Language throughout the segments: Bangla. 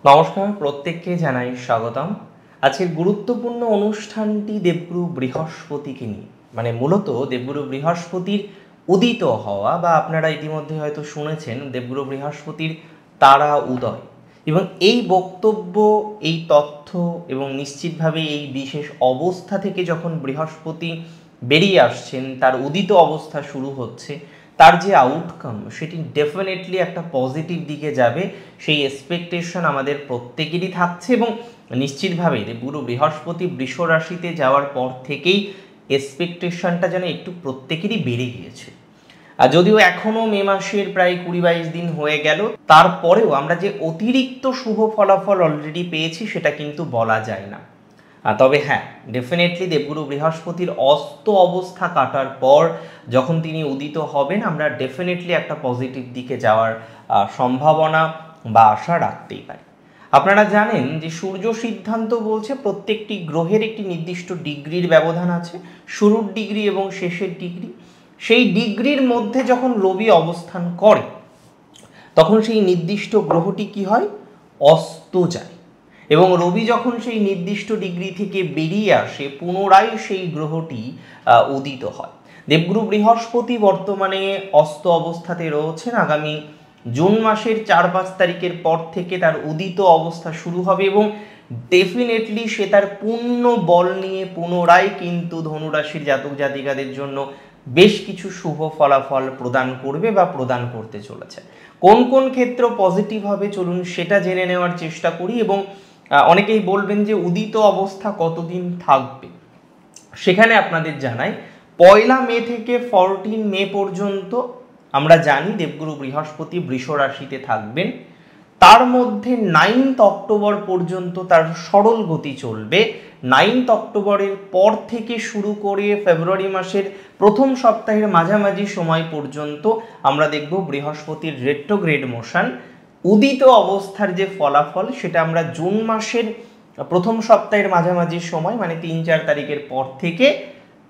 নমস্কার, প্রত্যেককে জানাই স্বাগতম। আজকের গুরুত্বপূর্ণ অনুষ্ঠানটি দেবগুরু বৃহস্পতিকে নিয়ে, মানে মূলত দেবগুরু বৃহস্পতির উদিত হওয়া, বা আপনারা ইতিমধ্যে হয়তো শুনেছেন দেবগুরু বৃহস্পতির তারা উদয়, এবং এই বক্তব্য, এই তথ্য এবং নিশ্চিতভাবে এই বিশেষ অবস্থা থেকে যখন বৃহস্পতি বেরিয়ে আসছেন, তার উদিত অবস্থা শুরু হচ্ছে, তার যে আউটকাম সেটি ডেফিনেটলি একটা পজিটিভ দিকে যাবে, সেই এক্সপেকটেশন আমাদের প্রত্যেকেরই থাকছে। এবং নিশ্চিতভাবে দেবগুরু বৃহস্পতি বৃষ রাশিতে যাওয়ার পর থেকেই এক্সপেকটেশনটা যেন একটু প্রত্যেকেরই বেড়ে গিয়েছে। আর যদিও এখনও মে মাসের প্রায় 20-22 দিন হয়ে গেল, তারপরেও আমরা যে অতিরিক্ত শুভ ফলাফল অলরেডি পেয়েছি সেটা কিন্তু বলা যায় না। তবে হ্যাঁ, ডেফিনেটলি দেবগুরু বৃহস্পতির অস্ত অবস্থা কাটার পর যখন তিনি উদিত হবেন, আমরা ডেফিনেটলি একটা পজিটিভ দিকে যাওয়ার সম্ভাবনা বা আশা রাখতেই পারি। আপনারা জানেন যে সূর্য সিদ্ধান্ত বলছে প্রত্যেকটি গ্রহের একটি নির্দিষ্ট ডিগ্রির ব্যবধান আছে, শুরুর ডিগ্রি এবং শেষের ডিগ্রি। সেই ডিগ্রির মধ্যে যখন রবি অবস্থান করে তখন সেই নির্দিষ্ট গ্রহটি কি হয়, অস্ত যায়, এবং রবি যখন সেই নির্দিষ্ট ডিগ্রি থেকে বেরিয়ে আসে পুনরায় সেই গ্রহটি উদিত হয়। দেবগুরু বৃহস্পতি বর্তমানে অস্ত অবস্থাতে রয়েছেন। আগামী জুন মাসের 4-5 তারিখের পর থেকে তার উদিত অবস্থা শুরু হবে, এবং ডেফিনেটলি সে তার পূর্ণ বল নিয়ে পুনরায় কিন্তু ধনুরাশির জাতক জাতিকাদের জন্য বেশ কিছু শুভ ফলাফল প্রদান করবে বা প্রদান করতে চলেছে। কোন কোন ক্ষেত্র পজিটিভ হবে চলুন সেটা জেনে নেওয়ার চেষ্টা করি। এবং অনেকেই বলবেন যে উদিত অবস্থা কতদিন থাকবে, সেখানে আপনাদের জানাই 1 মে থেকে 14 মে পর্যন্ত আমরা জানি দেবগুরু বৃহস্পতি বৃষ রাশিতে থাকবেন। তার মধ্যে 9 অক্টোবর পর্যন্ত তার সরল গতি চলবে। 9 অক্টোবরের পর থেকে শুরু করে ফেব্রুয়ারি মাসের প্রথম সপ্তাহের মাঝামাঝি সময় পর্যন্ত আমরা দেখব বৃহস্পতির রেট্রোগ্রেড মোশন। উদিত অবস্থার যে ফলাফল সেটা আমরা জুন মাসের প্রথম সপ্তাহের মাঝামাঝি সময়, মানে 3-4 তারিখের পর থেকে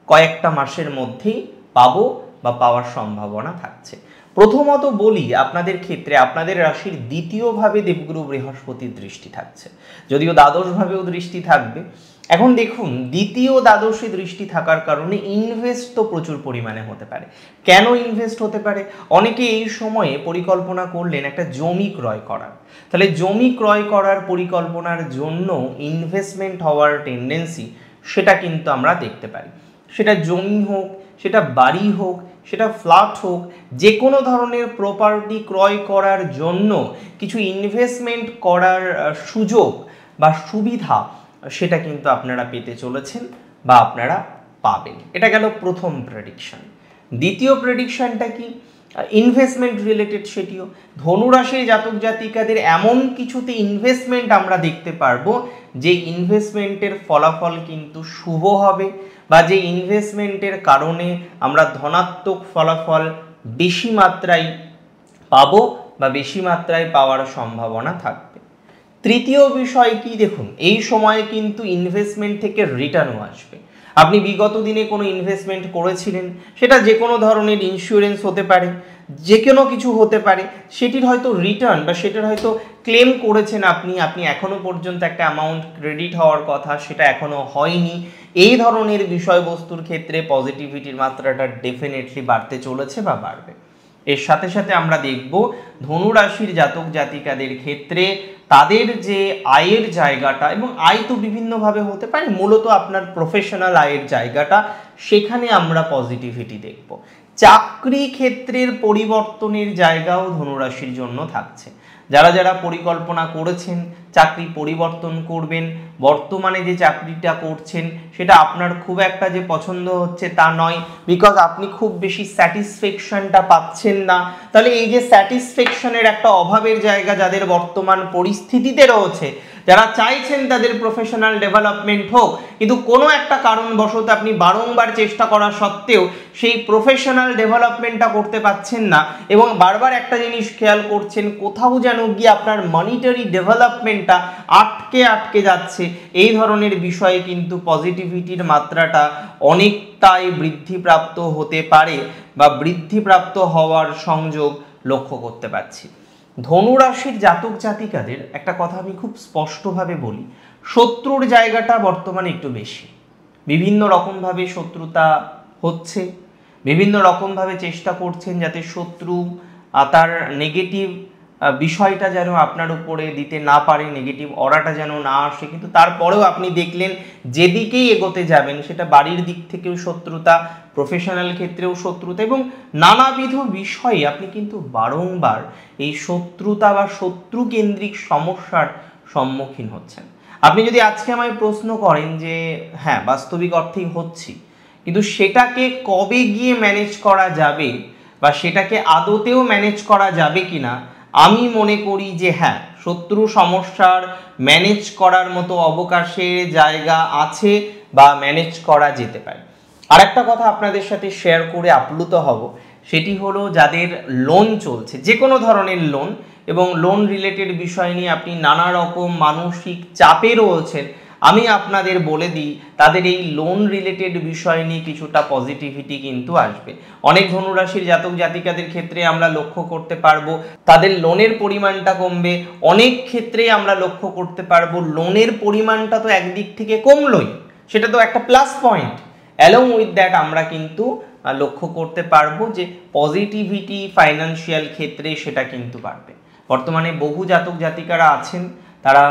কয়েকটা মাসের মধ্যেই পাবো বা পাওয়ার সম্ভাবনা থাকছে। প্রথমত বলি, আপনাদের ক্ষেত্রে আপনাদের রাশির দ্বিতীয়ভাবে দেবগুরু বৃহস্পতির দৃষ্টি থাকছে, যদিও দ্বাদশভাবেও দৃষ্টি থাকবে। এখন দেখুন, দ্বিতীয় দ্বাদশে দৃষ্টি থাকার কারণে ইনভেস্ট তো প্রচুর পরিমাণে হতে পারে। কেন ইনভেস্ট হতে পারে? অনেকে এই সময়ে পরিকল্পনা করলেন একটা জমি ক্রয় করার, তাহলে জমি ক্রয় করার পরিকল্পনার জন্য ইনভেস্টমেন্ট হওয়ার টেন্ডেন্সি সেটা কিন্তু আমরা দেখতে পারি। সেটা জমি হোক, সেটা বাড়ি হোক, সেটা ফ্ল্যাট হোক, যে কোনো ধরনের প্রপার্টি ক্রয় করার জন্য কিছু ইনভেস্টমেন্ট করার সুযোগ বা সুবিধা সেটা কিন্তু আপনারা পেতে চলেছেন বা আপনারা পাবেন। এটা গেল প্রথম প্রেডিকশন। দ্বিতীয় প্রেডিকশনটা কি? Investment related. সেটিও ধনুরাশির জাতক জাতিকাদের এমন কিছুতে ইনভেস্টমেন্ট আমরা দেখতে পারবো যে ইনভেস্টমেন্টের ফলাফল কিন্তু শুভ হবে, বা যে ইনভেস্টমেন্টের কারণে আমরা ধনাত্মক ফলাফল বেশি মাত্রায় পাবো বা বেশি মাত্রায় পাওয়ার সম্ভাবনা থাকবে। তৃতীয় বিষয় কি? দেখুন, এই সময়ে কিন্তু ইনভেস্টমেন্ট থেকে রিটার্নও আসবে। আপনি বিগত দিনে কোনো ইনভেস্টমেন্ট করেছিলেন, সেটা যে কোনো ধরনের ইন্স্যুরেন্স হতে পারে, যে কোনো কিছু হতে পারে, সেটির হয়তো রিটার্ন বা সেটার হয়তো ক্লেম করেছেন আপনি এখনো পর্যন্ত একটা অ্যামাউন্ট ক্রেডিট হওয়ার কথা, সেটা এখনো হয়নি। এই ধরনের বিষয়বস্তুর ক্ষেত্রে পজিটিভিটির মাত্রাটা ডেফিনেটলি বাড়তে চলেছে বা বাড়বে। এর সাথে সাথে আমরা দেখব ধনুরাশির জাতক জাতিকাদের ক্ষেত্রে তাদের যে আয়ের জায়গাটা, এবং আয় তো বিভিন্নভাবে হতে পারে, মূলত আপনার প্রফেশনাল আয়ের জায়গাটা, সেখানে আমরা পজিটিভিটি দেখব। চাকরি ক্ষেত্রের পরিবর্তনের জায়গাও ধনুরাশির জন্য থাকছে। যারা যারা পরিকল্পনা করেছেন চাকরি পরিবর্তন করবেন, বর্তমানে যে চাকরিটা করছেন সেটা আপনার খুব একটা যে পছন্দ হচ্ছে তা নয়, বিকজ আপনি খুব বেশি স্যাটিসফ্যাকশনটা পাচ্ছেন না, তাহলে এই যে স্যাটিসফ্যাকশনের একটা অভাবের জায়গা যাদের বর্তমান পরিস্থিতিতে রয়েছে, যারা চাইছেন তাদের প্রফেশনাল ডেভেলপমেন্ট হোক, কিন্তু কোনো একটা কারণবশত আপনি বারংবার চেষ্টা করা সত্ত্বেও সেই প্রফেশনাল ডেভেলপমেন্টটা করতে পারছেন না, এবং বারবার একটা জিনিস খেয়াল করছেন কোথাও যেন গিয়ে আপনার মনিটারি ডেভেলপমেন্টটা আটকে যাচ্ছে, এই ধরনের বিষয়ে কিন্তু পজিটিভিটির মাত্রাটা অনেকটাই বৃদ্ধিপ্রাপ্ত হতে পারে বা বৃদ্ধিপ্রাপ্ত হওয়ার সংযোগ লক্ষ্য করতে পারছি। ধনুরাশির জাতক জাতিকাদের একটা কথা আমি খুব স্পষ্টভাবে বলি, শত্রুর জায়গাটা বর্তমানে একটু বেশি। বিভিন্ন রকমভাবে শত্রুতা হচ্ছে, বিভিন্ন রকমভাবে চেষ্টা করছেন যাতে শত্রু তার নেগেটিভ বিষয়টা যেন আপনার উপরে দিতে না পারে, নেগেটিভ অরাটা যেন না আসে। কিন্তু তারপরেও আপনি দেখলেন যেদিকেই এগোতে যাবেন, সেটা বাড়ির দিক থেকেও শত্রুতা, প্রফেশনাল ক্ষেত্রেও শত্রুতা, এবং নানাবিধ বিষয়ে আপনি কিন্তু বারংবার এই শত্রুতা বা শত্রু কেন্দ্রিক সমস্যার সম্মুখীন হচ্ছেন। আপনি যদি আজকে আমায় প্রশ্ন করেন যে হ্যাঁ বাস্তবিক অর্থেই হচ্ছি, কিন্তু সেটাকে কবে গিয়ে ম্যানেজ করা যাবে বা সেটাকে আদতেও ম্যানেজ করা যাবে কিনা, আমি মনে করি যে হ্যাঁ শত্রু সমস্যার ম্যানেজ করার মতো অবকাশের জায়গা আছে বা ম্যানেজ করা যেতে পারে। আর একটা কথা আপনাদের সাথে শেয়ার করে আপ্লুত হব, সেটি হলো যাদের লোন চলছে, যে কোনো ধরনের লোন, এবং লোন রিলেটেড বিষয় নিয়ে আপনি নানা রকম মানসিক চাপে রয়েছেন, আমি আপনাদের বলে দিই তাদের এই লোন রিলেটেড বিষয় নিয়ে কিছুটা পজিটিভিটি কিন্তু আসবে। অনেক ধনুরাশির জাতক জাতিকাদের ক্ষেত্রে আমরা লক্ষ্য করতে পারবো তাদের লোনের পরিমাণটা কমবে। অনেক ক্ষেত্রে আমরা লক্ষ্য করতে পারবো লোনের পরিমাণটা তো একদিক থেকে কমলই, সেটা তো একটা plus point. Along with that আমরা কিন্তু লক্ষ্য করতে পারবো যে পজিটিভিটি ফাইন্যান্সিয়াল ক্ষেত্রে সেটা কিন্তু বাড়বে। বর্তমানে বহু জাতক জাতিকারা আছেন তারা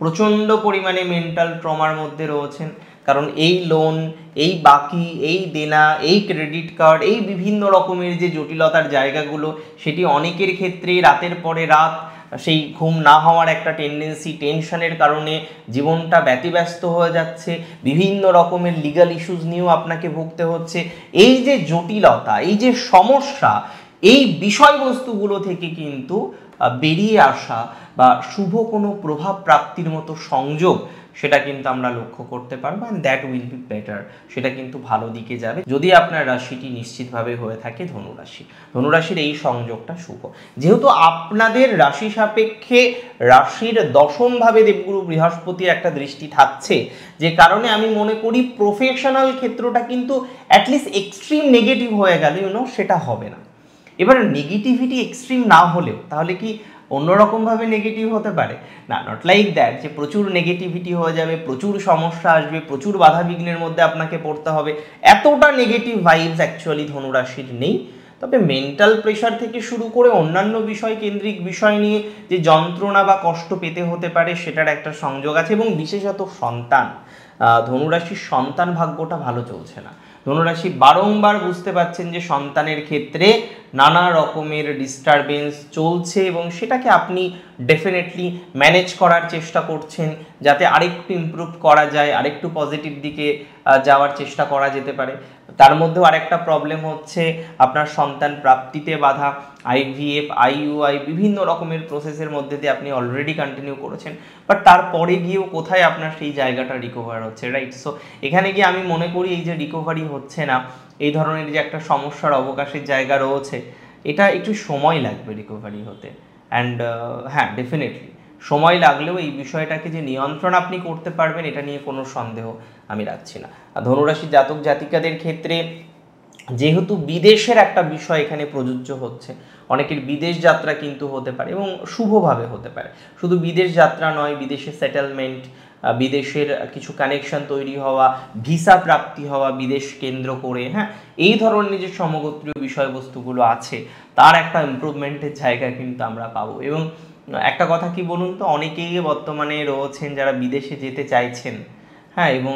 প্রচণ্ড পরিমাণে মেন্টাল ট্রমার মধ্যে রয়েছেন, কারণ এই লোন, এই বাকি, এই দেনা, এই ক্রেডিট কার্ড, এই বিভিন্ন রকমের যে জটিলতার জায়গাগুলো, সেটি অনেকের ক্ষেত্রে রাতের পরে রাত সেই ঘুম না হওয়ার একটা টেন্ডেন্সি, টেনশনের কারণে জীবনটা ব্যতিব্যস্ত হয়ে যাচ্ছে, বিভিন্ন রকমের লিগ্যাল ইস্যুস নিয়েও আপনাকে ভুগতে হচ্ছে। এই যে জটিলতা, এই যে সমস্যা, এই বিষয়বস্তুগুলো থেকে কিন্তু বেরিয়ে আসা বা শুভ কোনো প্রভাব প্রাপ্তির মতো সংযোগ, সেটা কিন্তু আমরা লক্ষ্য করতে পারবো, and that will be better. সেটা কিন্তু ভালো দিকে যাবে যদি আপনার রাশিটি নিশ্চিতভাবে হয়ে থাকে ধনুরাশি। ধনুরাশির এই সংযোগটা শুভ, যেহেতু আপনাদের রাশি সাপেক্ষে রাশির দশমভাবে দেবগুরু বৃহস্পতির একটা দৃষ্টি থাকছে, যে কারণে আমি মনে করি প্রফেশনাল ক্ষেত্রটা কিন্তু অ্যাটলিস্ট এক্সট্রিম নেগেটিভ হয়ে গেল সেটা হবে না। এবার নেগেটিভিটি এক্সট্রিম না হলেও তাহলে কি অন্যরকমভাবে নেগেটিভ হতে পারে? না, নট লাইক দ্যাট যে প্রচুর নেগেটিভিটি হয়ে যাবে, প্রচুর সমস্যা আসবে, প্রচুর বাধা বিঘ্নের মধ্যে আপনাকে পড়তে হবে, এতটা নেগেটিভ ভাইবস অ্যাকচুয়ালি ধনুরাশির নেই। তবে মেন্টাল প্রেশার থেকে শুরু করে অন্যান্য বিষয় কেন্দ্রিক বিষয় নিয়ে যে যন্ত্রণা বা কষ্ট পেতে হতে পারে সেটার একটা সংযোগ আছে, এবং বিশেষত সন্তান, ধনুরাশির সন্তান ভাগ্যটা ভালো চলছে না। ধনুরাশি বারংবার বুঝতে পাচ্ছেন যে সন্তানের ক্ষেত্রে নানা রকমের ডিস্টারবেন্স চলছে, এবং সেটাকে আপনি ডেফিনেটলি ম্যানেজ করার চেষ্টা করছেন যাতে আরেকটু ইমপ্রুভ করা যায়, আরেকটু পজিটিভ দিকে যাওয়ার চেষ্টা করা যেতে পারে। তার মধ্যেও আরেকটা প্রবলেম হচ্ছে আপনার সন্তান প্রাপ্তিতে বাধা, IVF, IUI বিভিন্ন রকমের প্রসেসের মধ্যে দিয়ে আপনি অলরেডি কন্টিনিউ করেছেন, বাট তারপরে গিয়েও কোথায় আপনার সেই জায়গাটা রিকভার হচ্ছে, রাইট? সো এখানে গিয়ে আমি মনে করি এই যে রিকভারি হচ্ছে না, এই ধরনের যে একটা সমস্যার অবকাশের জায়গা রয়েছে, এটা একটু সময় লাগবে রিকভারি হতে। অ্যান্ড হ্যাঁ ডেফিনেটলি সময় লাগলেও এই বিষয়টাকে যে নিয়ন্ত্রণ আপনি করতে পারবেন এটা নিয়ে কোনো সন্দেহ আমি রাখছি না। ধনুরাশি জাতক জাতিকাদের ক্ষেত্রে যেহেতু বিদেশের একটা বিষয় এখানে প্রযোজ্য হচ্ছে, অনেকের বিদেশ যাত্রা কিন্তু হতে পারে এবং শুভভাবে হতে পারে। শুধু বিদেশ যাত্রা নয়, বিদেশে সেটেলমেন্ট, বিদেশের কিছু কানেকশন তৈরি হওয়া, ভিসা প্রাপ্তি হওয়া বিদেশ কেন্দ্র করে, হ্যাঁ এই ধরনের যে সমগোত্রীয় বিষয়বস্তুগুলো আছে তার একটা ইমপ্রুভমেন্টের জায়গা কিন্তু আমরা পাবো। এবং একটা কথা কি বলুন তো, অনেকেই বর্তমানে রয়েছেন যারা বিদেশে যেতে চাইছেন, হ্যাঁ, এবং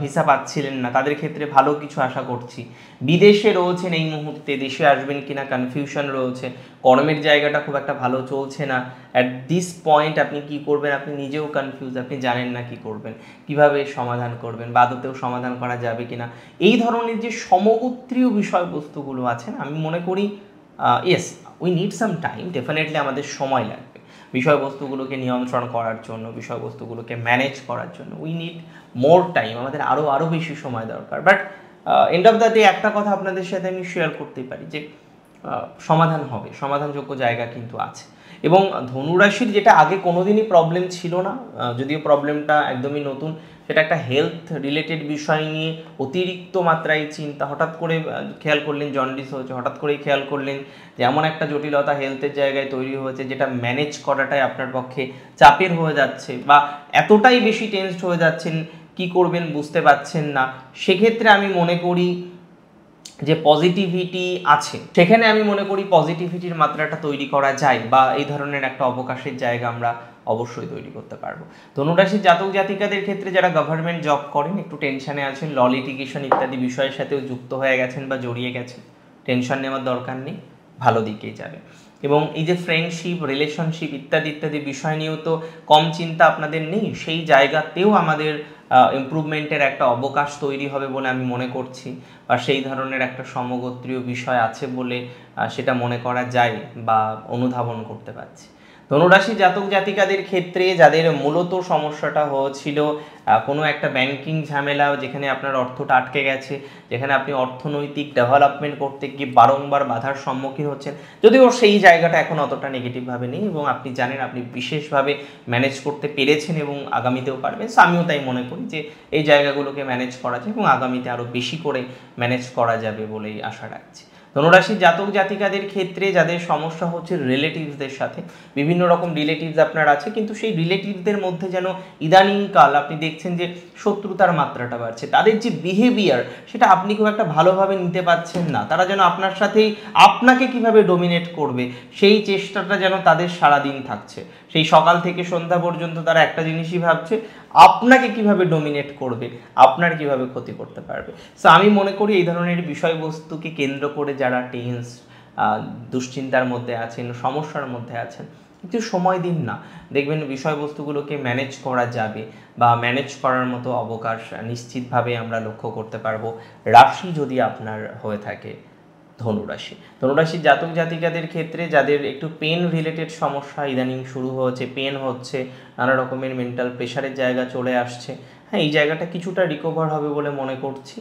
ভিসা পাচ্ছিলেন না, তাদের ক্ষেত্রে ভালো কিছু আশা করছি। বিদেশে রয়েছেন এই মুহূর্তে, দেশে আসবেন কিনা কনফিউশন রয়েছে, কর্মের জায়গাটা খুব একটা ভালো চলছে না, অ্যাট দিস পয়েন্ট আপনি কি করবেন আপনি নিজেও কনফিউজ, আপনি জানেন না কি করবেন, কিভাবে সমাধান করবেন, বা আদতেও সমাধান করা যাবে কিনা। এই ধরনের যে সমগোত্রীয় বিষয়বস্তুগুলো আছে না, আমি মনে করি yes we need some time, definitely আমাদের সময় লাগবে বিষয়বস্তুগুলোকে নিয়ন্ত্রণ করার জন্য, বিষয়বস্তুগুলোকে ম্যানেজ করার জন্য উই নিড মোর টাইম, আমাদের আরও বেশি সময় দরকার। But end of the day একটা কথা আপনাদের সাথে আমি শেয়ার করতেই পারি যে সমাধান হবে, সমাধানযোগ্য জায়গা কিন্তু আছে। এবং ধনুরাশির যেটা আগে কোনোদিনই প্রবলেম ছিল না, যদিও প্রবলেমটা একদমই নতুন, সেটা একটা হেলথ রিলেটেড বিষয় নিয়ে অতিরিক্ত মাত্রায় চিন্তা, হঠাৎ করে খেয়াল করলেন জন্ডিস হয়েছে, হঠাৎ করেই খেয়াল করলেন যে এমন একটা জটিলতা হেলথের জায়গায় তৈরি হয়েছে যেটা ম্যানেজ করাটাই আপনার পক্ষে চাপের হয়ে যাচ্ছে, বা এতটাই বেশি টেনসড হয়ে যাচ্ছেন কি করবেন বুঝতে পারছেন না, সেক্ষেত্রে আমি মনে করি যে পজিটিভিটি আছে, সেখানে আমি মনে করি পজিটিভিটির মাত্রাটা তৈরি করা যায়, বা এই ধরনের একটা অবকাশের জায়গা আমরা অবশ্যই তৈরি করতে পারবো। ধনুরাশির জাতক জাতিকাদের ক্ষেত্রে যারা গভর্নমেন্ট জব করেন, একটু টেনশনে আছেন, ল লিটিগেশন ইত্যাদি বিষয়ের সাথেও যুক্ত হয়ে গেছেন বা জড়িয়ে গেছেন, টেনশন নেওয়ার দরকার নেই, ভালো দিকেই যাবে। এবং এই যে ফ্রেন্ডশিপ, রিলেশনশিপ ইত্যাদি ইত্যাদি বিষয় নিয়েও তো কম চিন্তা আপনাদের নেই, সেই জায়গাতেও আমাদের ইমপ্রুভমেন্টের একটা অবকাশ তৈরি হবে বলে আমি মনে করছি, বা সেই ধরনের একটা সমগোত্রীয় বিষয় আছে বলে সেটা মনে করা যায় বা অনুধাবন করতে পারছি। ধনুরাশি জাতক জাতিকাদের ক্ষেত্রে যাদের মূলত সমস্যাটা হয়েছিল কোনো একটা ব্যাংকিং ঝামেলা, যেখানে আপনার অর্থটা আটকে গেছে, যেখানে আপনি অর্থনৈতিক ডেভেলপমেন্ট করতে গিয়ে বারংবার বাধার সম্মুখীন হচ্ছেন, যদিও সেই জায়গাটা এখন অতটা নেগেটিভভাবে নেই এবং আপনি জানেন আপনি বিশেষভাবে ম্যানেজ করতে পেরেছেন এবং আগামীতেও পারবেন। সো আমিও তাই মনে করি যে এই জায়গাগুলোকে ম্যানেজ করা যায় এবং আগামীতে আরও বেশি করে ম্যানেজ করা যাবে বলেই আশা রাখছি। ধনুরাশির জাতক জাতিকাদের ক্ষেত্রে যাদের সমস্যা হচ্ছে রিলেটিভসদের সাথে, বিভিন্ন রকম রিলেটিভস আপনার আছে, কিন্তু সেই রিলেটিভসদের মধ্যে যেন ইদানিংকাল আপনি দেখছেন যে শত্রুতার মাত্রাটা বাড়ছে, তাদের যে বিহেভিয়ার সেটা আপনি খুব একটা ভালোভাবে নিতে পারছেন না, তারা যেন আপনার সাথেই আপনাকে কিভাবে ডোমিনেট করবে সেই চেষ্টাটা যেন তাদের সারাদিন থাকছে, সেই সকাল থেকে সন্ধ্যা পর্যন্ত তারা একটা জিনিসই ভাবছে, আপনাকে কিভাবে ডোমিনেট করবে, আপনার কিভাবে ক্ষতি করতে পারবে। সো আমি মনে করি এই ধরনের বিষয়বস্তুকে কেন্দ্র করে যারা টেন্স, দুশ্চিন্তার মধ্যে আছেন, সমস্যার মধ্যে আছেন, একটু সময় দিন না, দেখবেন বিষয়বস্তুগুলোকে ম্যানেজ করা যাবে বা ম্যানেজ করার মতো অবকাশ নিশ্চিতভাবে আমরা লক্ষ্য করতে পারবো, রাশি যদি আপনার হয়ে থাকে ধনুরাশি। ধনুরাশির জাতক জাতিকাদের ক্ষেত্রে যাদের একটু পেন রিলেটেড সমস্যা ইদানিং শুরু হয়েছে, পেন হচ্ছে, নানা রকমের মেন্টাল প্রেশারের জায়গা চলে আসছে, হ্যাঁ এই জায়গাটা কিছুটা রিকভার হবে বলে মনে করছি।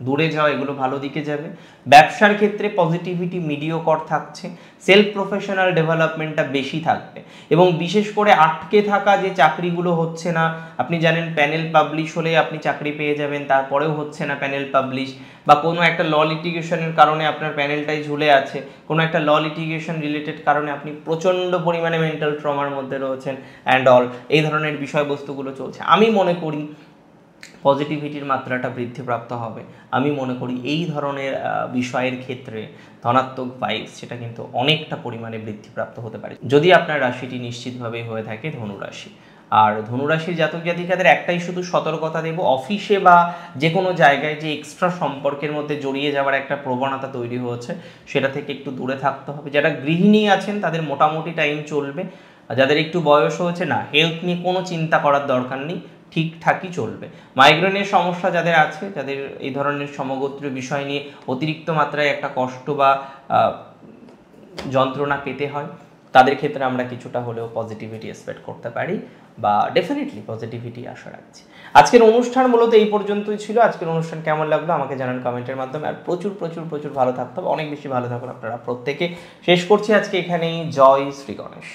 দূরে যাওয়া এগুলো ভালো দিকে যাবে। ব্যবসার ক্ষেত্রে পজিটিভিটি মিডিওকর থাকছে, সেলফ প্রফেশনাল ডেভেলপমেন্টটা বেশি থাকবে এবং বিশেষ করে আটকে থাকা যে চাকরিগুলো হচ্ছে না, আপনি জানেন প্যানেল পাবলিশ হলে আপনি চাকরি পেয়ে যাবেন, তারপরেও হচ্ছে না প্যানেল পাবলিশ, বা কোনো একটা ল লিটিগেশনের কারণে আপনার প্যানেলটাই ঝুলে আছে, কোনো একটা ল লিটিগেশন রিলেটেড কারণে আপনি প্রচণ্ড পরিমাণে মেন্টাল ট্রমার মধ্যে রয়েছেন অ্যান্ড অল, এই ধরনের বিষয়বস্তুগুলো চলছে। আমি মনে করি পজিটিভিটির মাত্রাটা বৃদ্ধিপ্রাপ্ত হবে। আমি মনে করি এই ধরনের বিষয়ের ক্ষেত্রে ধনাত্মক ভাইবস সেটা কিন্তু অনেকটা পরিমাণে বৃদ্ধিপ্রাপ্ত হতে পারে যদি আপনার রাশিটি নিশ্চিতভাবেই হয়ে থাকে ধনুরাশি। আর ধনুরাশির জাতক জাতিকাদের একটাই শুধু সতর্কতা দেব, অফিসে বা যে কোনো জায়গায় যে এক্সট্রা সম্পর্কের মধ্যে জড়িয়ে যাওয়ার একটা প্রবণতা তৈরি হয়েছে সেটা থেকে একটু দূরে থাকতে হবে। যারা গৃহিণী আছেন তাদের মোটামুটি টাইম চলবে, যাদের একটু বয়স হয়েছে না, হেলথ নিয়ে কোনো চিন্তা করার দরকার নেই, ঠিকঠাকই চলবে। মাইগ্রেনের সমস্যা যাদের আছে, যাদের এই ধরনের সমগোত্রীয় বিষয় নিয়ে অতিরিক্ত মাত্রায় একটা কষ্ট বা যন্ত্রণা পেতে হয়, তাদের ক্ষেত্রে আমরা কিছুটা হলেও পজিটিভিটি এক্সপেক্ট করতে পারি বা ডেফিনেটলি পজিটিভিটি আশা রাখছি। আজকের অনুষ্ঠান মূলত এই পর্যন্তই ছিল। আজকের অনুষ্ঠান কেমন লাগলো আমাকে জানান কমেন্টের মাধ্যমে। আর প্রচুর প্রচুর প্রচুর ভালো থাকতে হবে, অনেক বেশি ভালো থাকুন আপনারা প্রত্যেকে। শেষ করছি আজকে এখানেই। জয় শ্রী গণেশ।